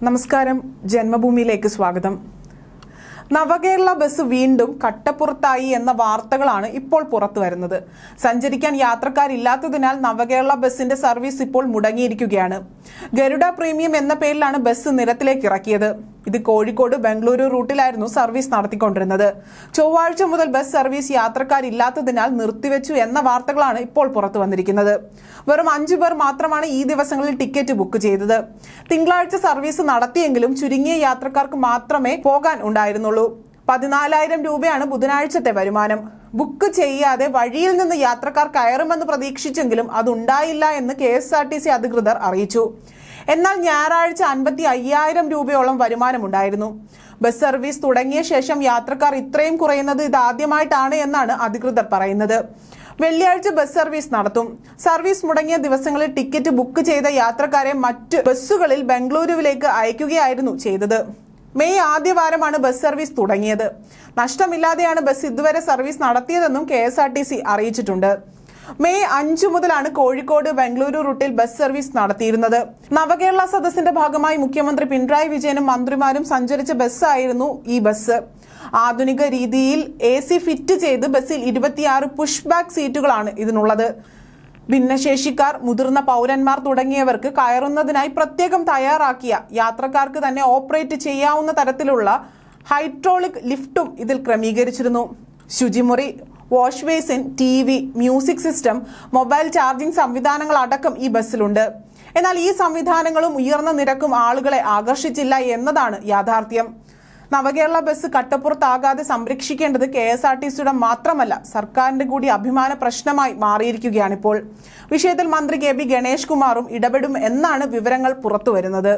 നമസ്കാരം, ജന്മഭൂമിയിലേക്ക് സ്വാഗതം. നവകേരള ബസ് വീണ്ടും കട്ടപ്പുറത്തായി എന്ന വാർത്തകളാണ് ഇപ്പോൾ പുറത്തു വരുന്നത്. സഞ്ചരിക്കാൻ യാത്രക്കാരില്ലാത്തതിനാൽ നവകേരള ബസിന്റെ സർവീസ് ഇപ്പോൾ മുടങ്ങിയിരിക്കുകയാണ്. ഗരുഡ പ്രീമിയം എന്ന പേരിലാണ് ബസ് നിരത്തിലേക്ക് ഇറക്കിയത്. ഇത് കോഴിക്കോട് ബംഗളൂരു റൂട്ടിലായിരുന്നു സർവീസ് നടത്തിക്കൊണ്ടിരുന്നത്. ചൊവ്വാഴ്ച മുതൽ ബസ് സർവീസ് യാത്രക്കാരില്ലാത്തതിനാൽ നിർത്തിവെച്ചു എന്ന വാർത്തകളാണ് ഇപ്പോൾ പുറത്തു വന്നിരിക്കുന്നത്. വെറും 5 പേർ മാത്രമാണ് ഈ ദിവസങ്ങളിൽ ടിക്കറ്റ് ബുക്ക് ചെയ്തത്. തിങ്കളാഴ്ച സർവീസ് നടത്തിയെങ്കിലും ചുരുങ്ങിയ യാത്രക്കാർക്ക് മാത്രമേ പോകാൻ ഉണ്ടായിരുന്നുള്ളൂ. 14,000 രൂപയാണ് ബുധനാഴ്ചത്തെ വരുമാനം. ബുക്ക് ചെയ്യാതെ വഴിയിൽ നിന്ന് യാത്രക്കാർ കയറുമെന്ന് പ്രതീക്ഷിച്ചെങ്കിലും അതുണ്ടായില്ല എന്ന് KSRTC അധികൃതർ അറിയിച്ചു. എന്നാൽ ഞായറാഴ്ച 55,000 രൂപയോളം വരുമാനമുണ്ടായിരുന്നു. ബസ് സർവീസ് തുടങ്ങിയ ശേഷം യാത്രക്കാർ ഇത്രയും കുറയുന്നത് ഇതാദ്യമായിട്ടാണ് എന്നാണ് അധികൃതർ പറയുന്നത്. വെള്ളിയാഴ്ച ബസ് സർവീസ് നടത്തും. സർവീസ് മുടങ്ങിയ ദിവസങ്ങളിൽ ടിക്കറ്റ് ബുക്ക് ചെയ്ത യാത്രക്കാരെ മറ്റ് ബസ്സുകളിൽ ബംഗളൂരുവിലേക്ക് അയക്കുകയായിരുന്നു ചെയ്തത്. മെയ് ആദ്യവാരമാണ് ബസ് സർവീസ് തുടങ്ങിയത്. നഷ്ടമില്ലാതെയാണ് ബസ് ഇതുവരെ സർവീസ് നടത്തിയതെന്നും KSRTC അറിയിച്ചിട്ടുണ്ട്. മെയ് 5 മുതലാണ് കോഴിക്കോട് ബംഗളൂരു റൂട്ടിൽ ബസ് സർവീസ് നടത്തിയിരുന്നത്. നവകേരള സദസ്സിന്റെ ഭാഗമായി മുഖ്യമന്ത്രി പിണറായി വിജയനും മന്ത്രിമാരും സഞ്ചരിച്ച ബസ്സായിരുന്നു ഈ ബസ്. ആധുനിക രീതിയിൽ AC ഫിറ്റ് ചെയ്ത് ബസ്സിൽ 26 പുഷ് ബാക്ക് സീറ്റുകളാണ് ഇതിനുള്ളത്. ഭിന്നശേഷിക്കാർ, മുതിർന്ന പൗരന്മാർ തുടങ്ങിയവർക്ക് കയറുന്നതിനായി പ്രത്യേകം തയ്യാറാക്കിയ യാത്രക്കാർക്ക് തന്നെ ഓപ്പറേറ്റ് ചെയ്യാവുന്ന തരത്തിലുള്ള ഹൈഡ്രോളിക് ലിഫ്റ്റും ഇതിൽ ക്രമീകരിച്ചിരുന്നു. ശുചിമുറി, wash basin, TV, music system, mobile charging സംവിധാനങ്ങൾ അടക്കം ഈ ബസ്സിലുണ്ട്. എന്നാൽ ഈ സംവിധാനങ്ങളും ഉയർന്ന നിരക്കും ആളുകളെ ആകർഷിച്ചില്ല എന്നതാണ് യാഥാർത്ഥ്യം. നവകേരള ബസ് കട്ടപ്പുറത്താകാതെ സംരക്ഷിക്കേണ്ടത് KSRTCയുടെ മാത്രമല്ല, സർക്കാരിന്റെ കൂടി അഭിമാന പ്രശ്നമായി മാറിയിരിക്കുകയാണിപ്പോൾ. വിഷയത്തിൽ മന്ത്രി KB ഗണേഷ് കുമാറും ഇടപെടും എന്നാണ് വിവരങ്ങൾ പുറത്തുവരുന്നത്.